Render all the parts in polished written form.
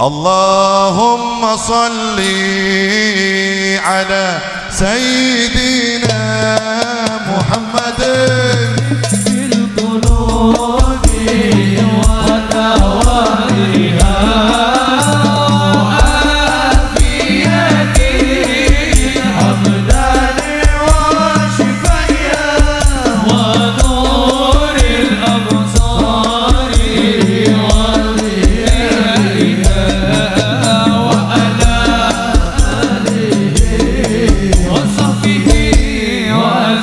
اللهم صل على سيدنا محمد في القلوب ودوائها وعافية الأبدان وشفائها ونور الأبصار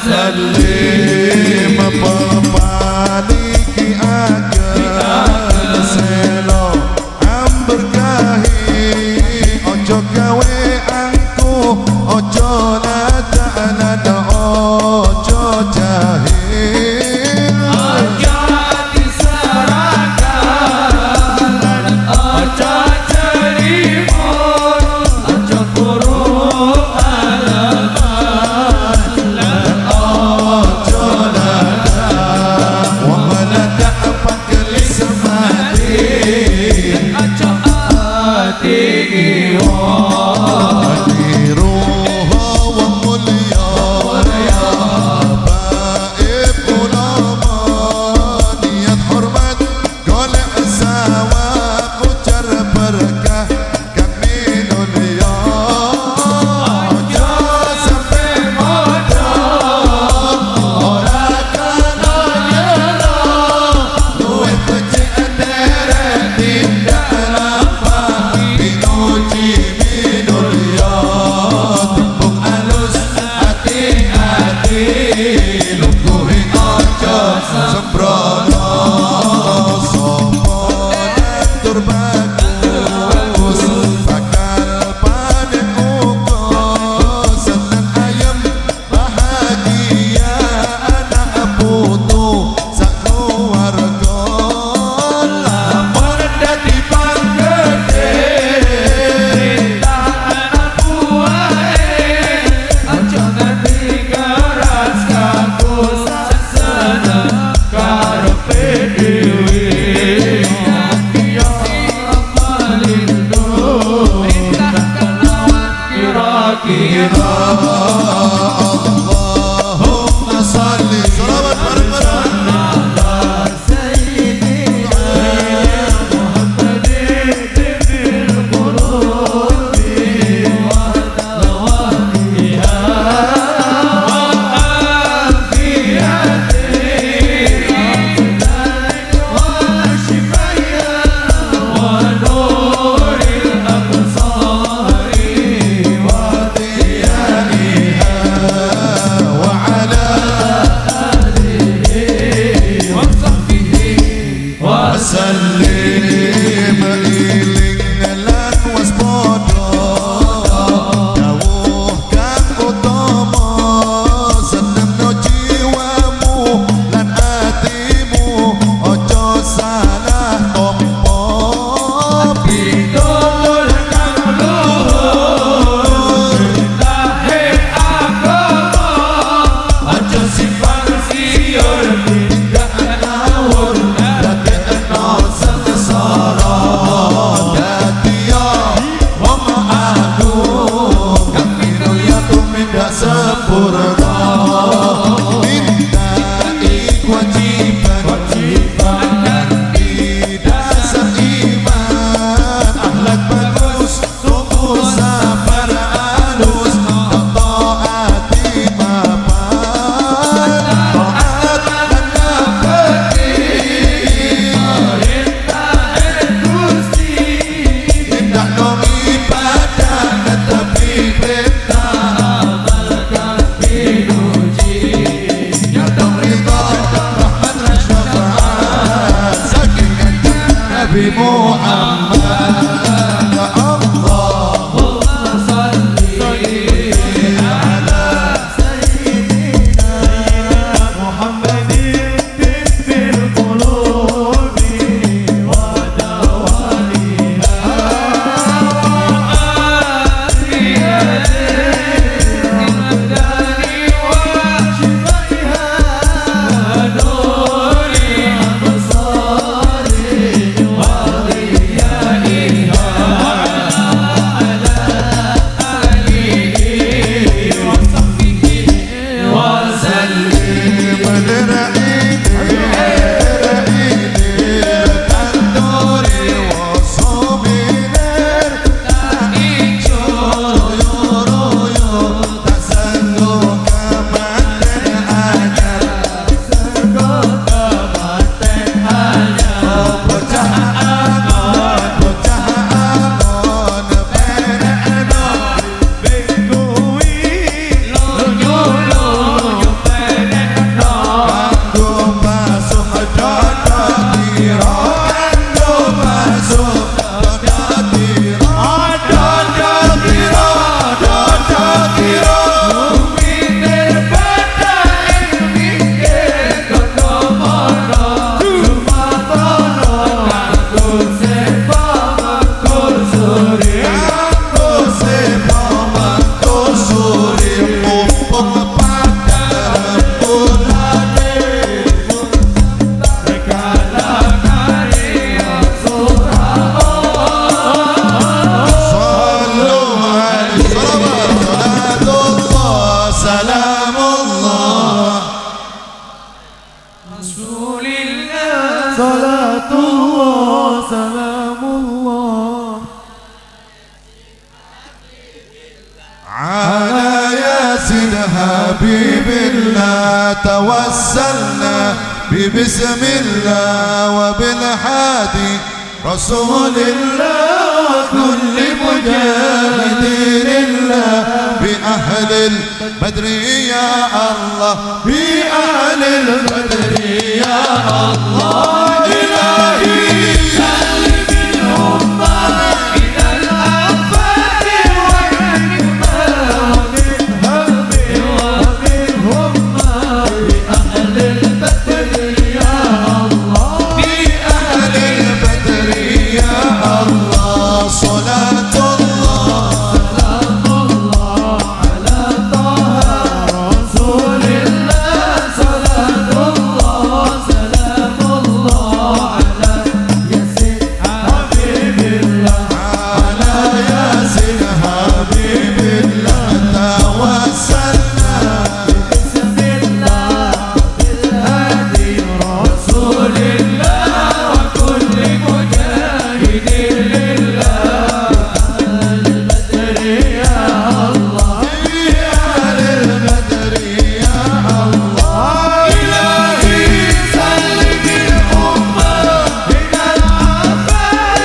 Salim pembaliki akan selo amberkahi ojo gawe angku ojo nada ojo jahil ojo diserakan ojo jerimun ojo kurung tinggi حبيب الله توسلنا ببسم الله وبالحادي رسول الله وكل مجاهد لله بأهل البدر يا الله بأهل البدر يا الله إلهي سلم الأمة من الآفات والنكبات ومنهم بأهل البدر يا الله بأهل البدر يا الله صلاة الله سلام الله على طه رسول الله صلاة الله سلام الله على ياسين حبيب الله على ياسين حبيب الله توسلنا بسم الله بالهادي رسول الله وكل مجاهد لله أهل البدر يا الله أهل البدر يا الله إلهي سلم الأمة من الآفات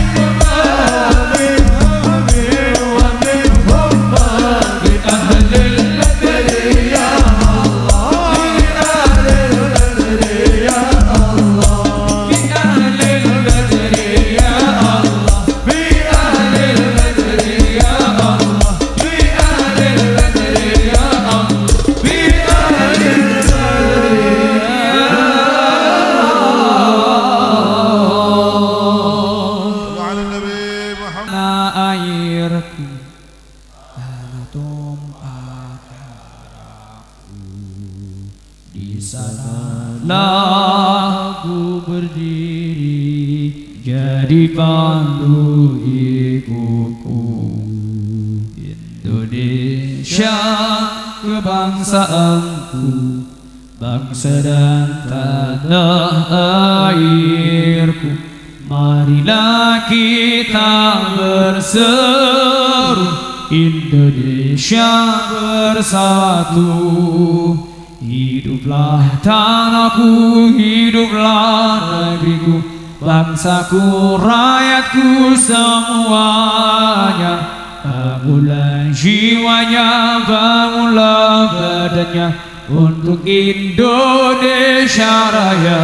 والنكبات ومنهم بأهل البدر يا الله بأهل البدر يا الله بأهل البدر يا الله بأهل البدر يا الله بأهل البدر يا الله بأهل البدر على النبي محمد airku karena tumpah darahku di sanalah aku berdiri jadi pandu ikutku Indonesia kebangsaanku bangsa dan tanah airku marilah kita berseru Indonesia bersatu hiduplah tanahku hiduplah negeriku bangsaku rakyatku semuanya bangunlah jiwanya bangunlah badannya untuk Indonesia Raya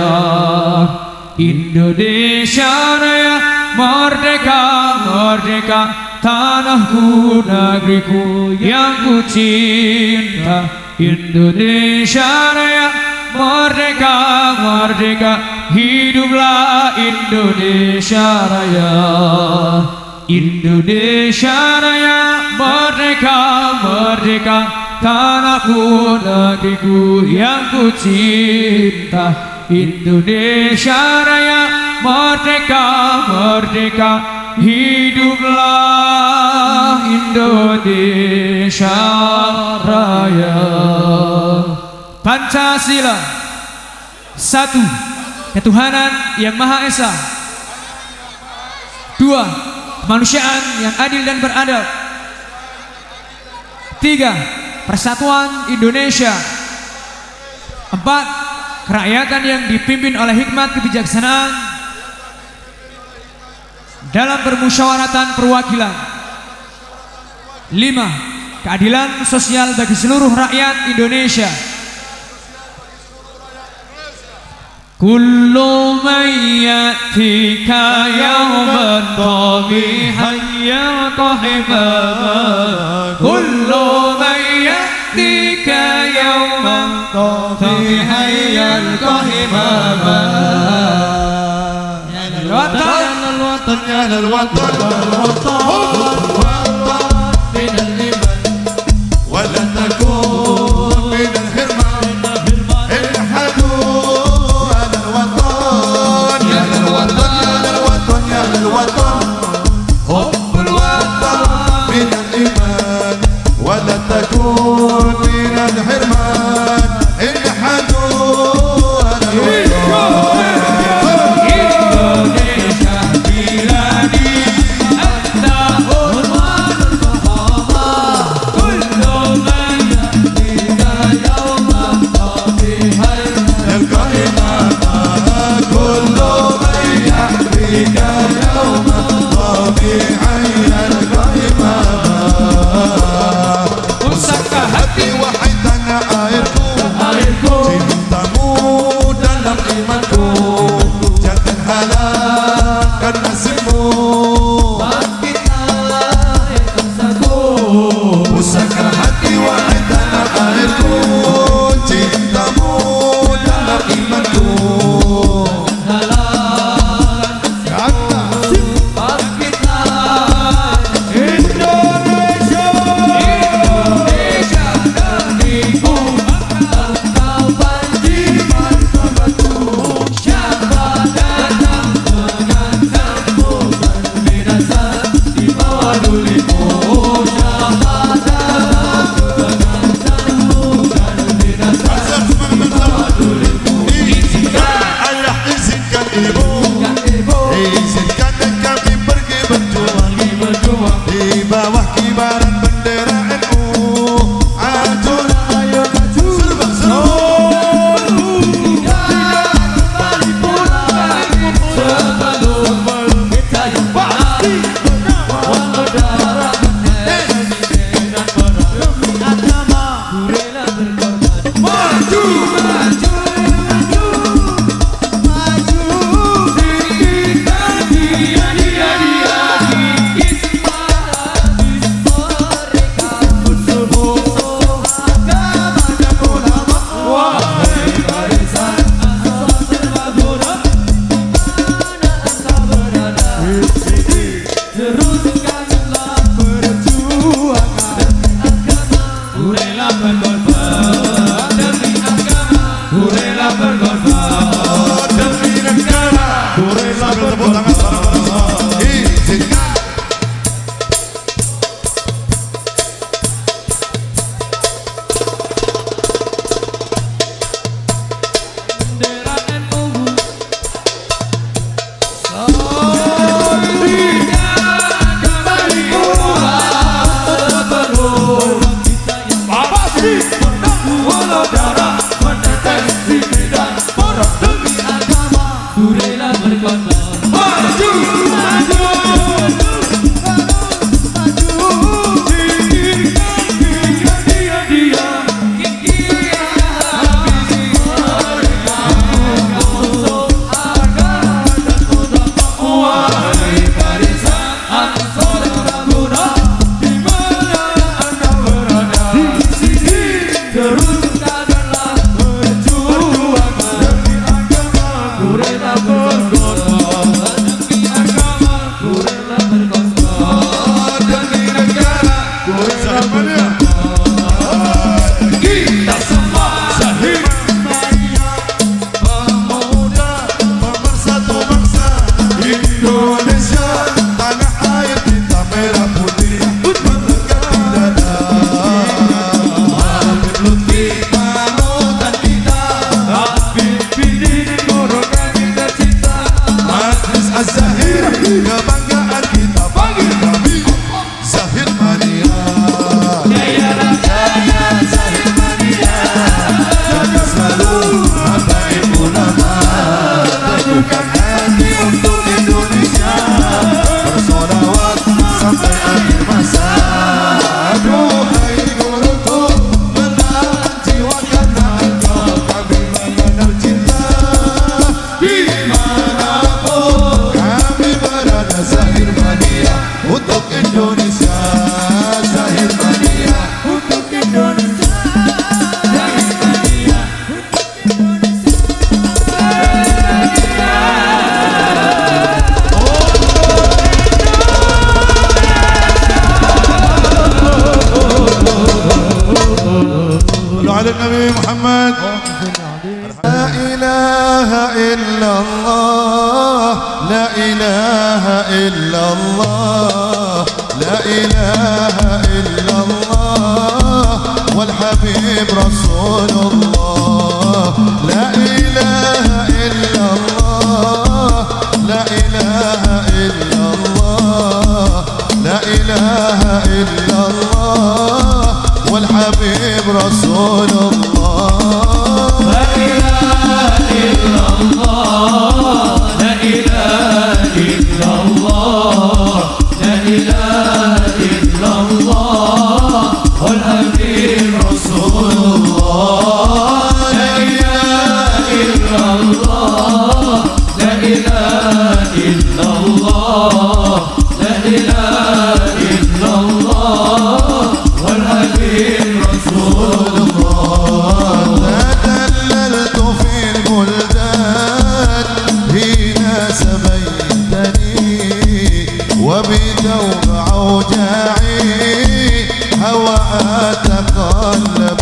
Indonesia Raya merdeka merdeka tanahku negeriku yang ku cinta Indonesia Raya merdeka merdeka hiduplah Indonesia Raya Indonesia Raya merdeka merdeka tanahku negeriku yang ku cinta Indonesia Raya merdeka merdeka hiduplah Indonesia Raya Pancasila satu ketuhanan yang Maha Esa dua kemanusiaan yang adil dan beradab tiga persatuan Indonesia empat kerakyatan yang dipimpin oleh hikmat kebijaksanaan dalam permusyawaratan perwakilan 5. Keadilan sosial bagi seluruh rakyat Indonesia. Kullu man yatika yawman qabihan yaqahimama kullu man yatika yawman qabihan yaqahimama يا للوطن من الإيمان ولا تكون من الحرمان الحدود على الوطن يا للوطن يا للوطن حب الوطن من الإيمان ولا تكون من الحرمان الحدود على الوطن كل من Rabi'ai al-Qaimama. Pusaka hati wahai tanah airku, cintamu dalam imanku, jangan halangkan nasibmu. Pusaka hati wahai tanah airku, cintamu dalam imanku. Di bawah kibaran bendera NU, ajur ayo maju serba tidak kembali pulang sebelum kita yang pasti walau darah dan perang demi agama ku rela berkorban. Maju maju maju tinggikan dia walau darah menetes di medan perang demi agama ku rela berkorban. Maju maju tinggikan dia habisi mereka musuh agama dan kota. Wahai barisan Ansor Rabbuna, di mana anda berada, di sini teruskanlah berjuang demi agama ku rela berkorban. Demi agama ku rela berkorban. Demi negara ku rela berkorban. Kita semua Syahid Maria, pemuda pemersatu bangsa Indonesia, tanah air kita merah putih melekat di dada. Az-Zahir, kebanggaan kita panggil kami Zahir Mania. Jaya Jaya Zahir Mania, jaga selalu habaibul ulama, teguhkan hati untuk Indonesia, bersolawat sampai akhir masa. Aduhai guruku, menahan jiwa karena engkau kami mengenal cinta. Di manapun kami berada, Zahir Mania untuk Indonesia. Zahir Mania untuk Indonesia. Zahir Mania untuk Indonesia. على النبي محمد. لا إله إلا الله، لا إله إلا الله، لا إله إلا الله، والحبيب رسول الله. لا إله إلا الله، لا إله إلا الله، لا إله إلا الله، والحبيب رسول الله. لا إله إلا الله، لا إله إلا الله، وبثوب عوجاعي هوى أتقلب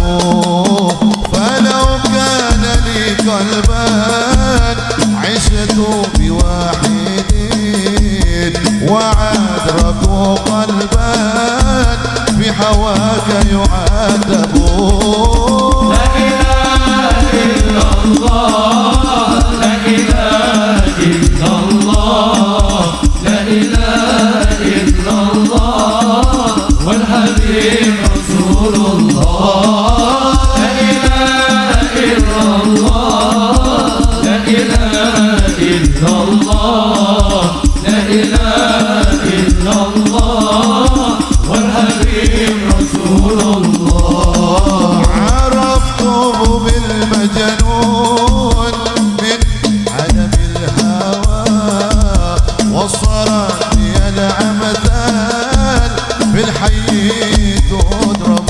فلو كان لي قلبان عشت بواحد وعذرك قلبان بحواك يعاتب لا إله إلا الله لا إله إلا الله لا إله إلا الله والحبيب رسول الله لا إله إلا الله لا إله إلا الله لا إله إلا الله والحبيب رسول الله عرفته بالمجنون من عدم الهوى وصرني الأمثال بالحي تضرب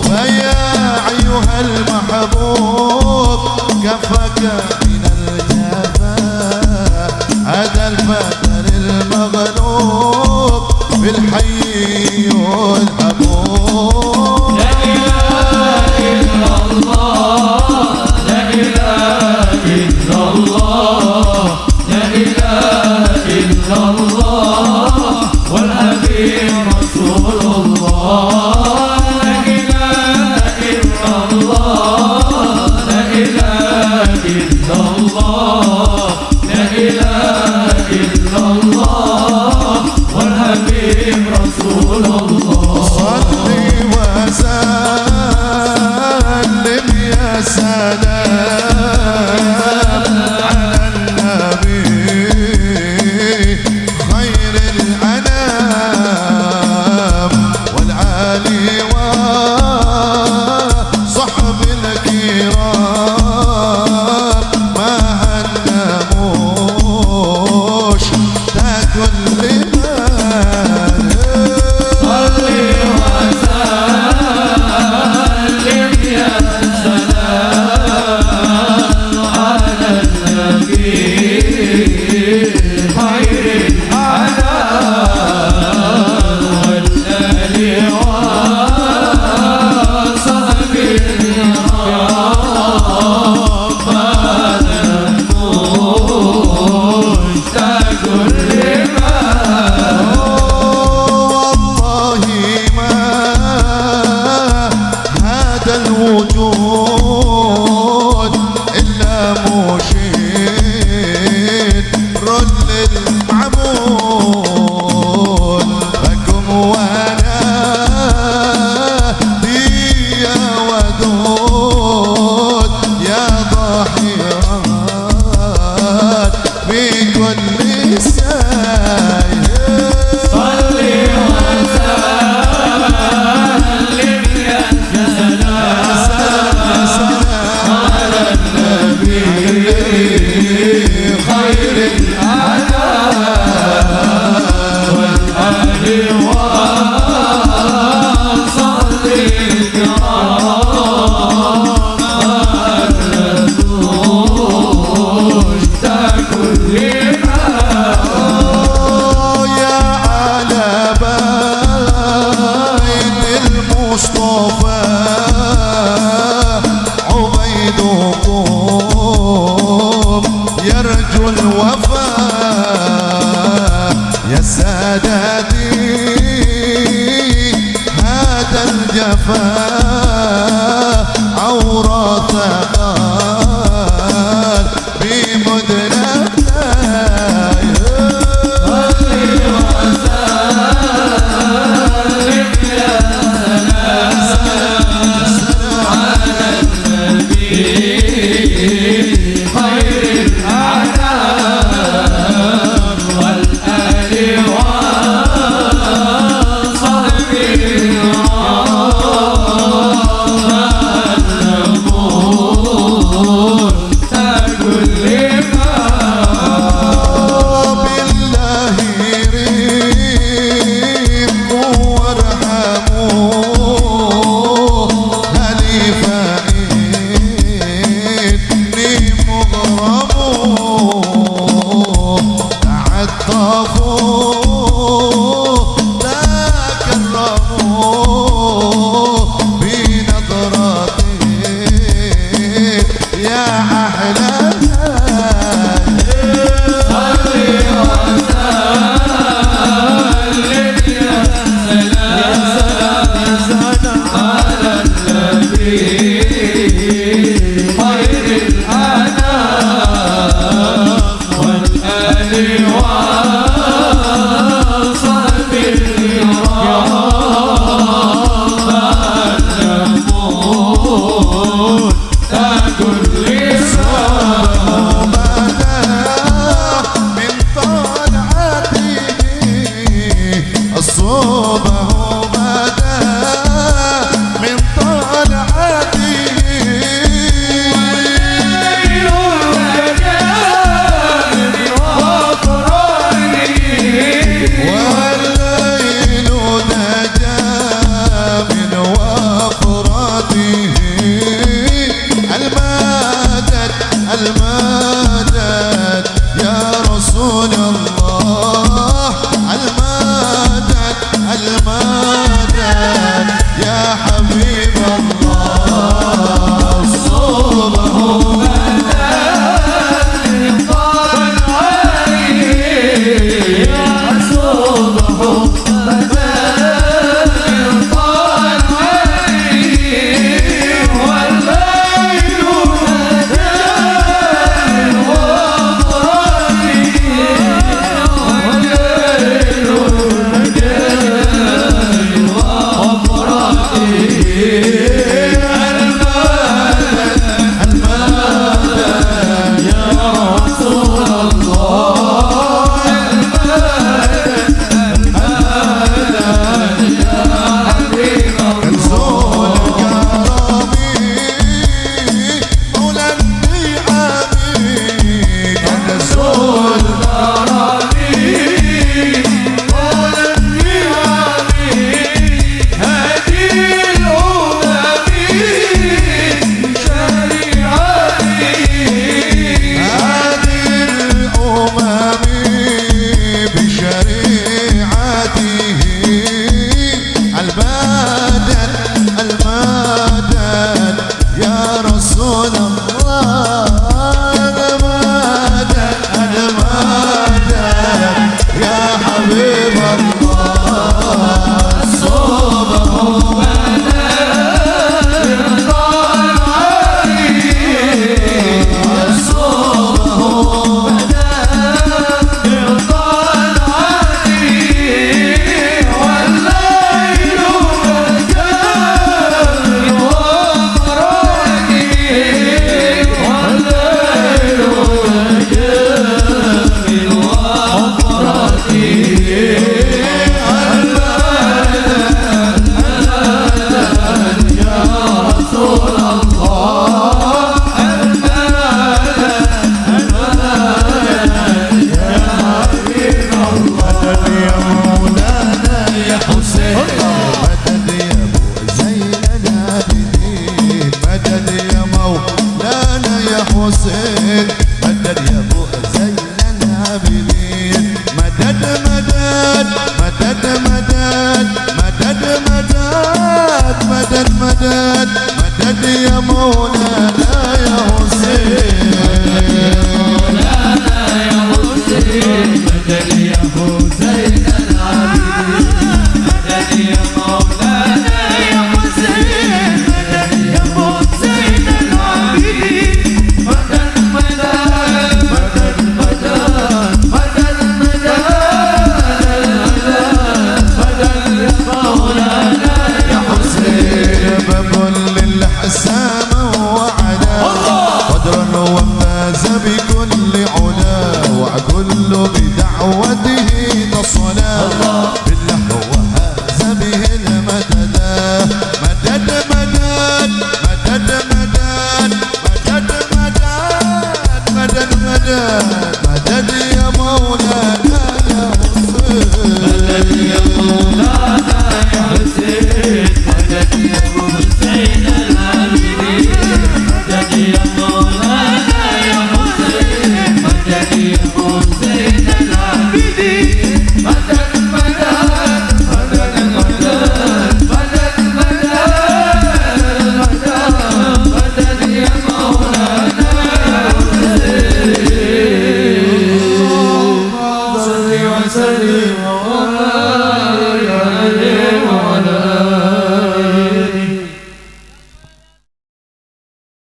فيا أيها المحبوب كفك من الجفاء هذا الفتى المغلوب بالحي يلحبون لا إله إلا الله لا إله إلا الله لا إله إلا الله والحبيب رسول الله لا إله إلا الله لا إله إلا الله لا إله إلا الله والحبيب رسول الله صل وسلم يا سلام على النبي خير الأنام والعالي وصحب الكرام ما هنموش تاكل لمال صل وسلم يا سلام على النبي خير الأنام والآل وصحب الكرام ما نموش تاكل لمال والله ما هذا الوجود إلا مشيد رل العمود فكم وانا دي يا ودود يا ضحيات بكل ساير صل وسلم يا سلام على النبي خير الأنام والآل وصحب الكرام ما نموش تاكل لمال يا على بيت المصطفى عبيدكم يرجو الوفاء يا سادتي هذا الجفاء عورة قال بمدنتي والآل وصحب الكرام الصبور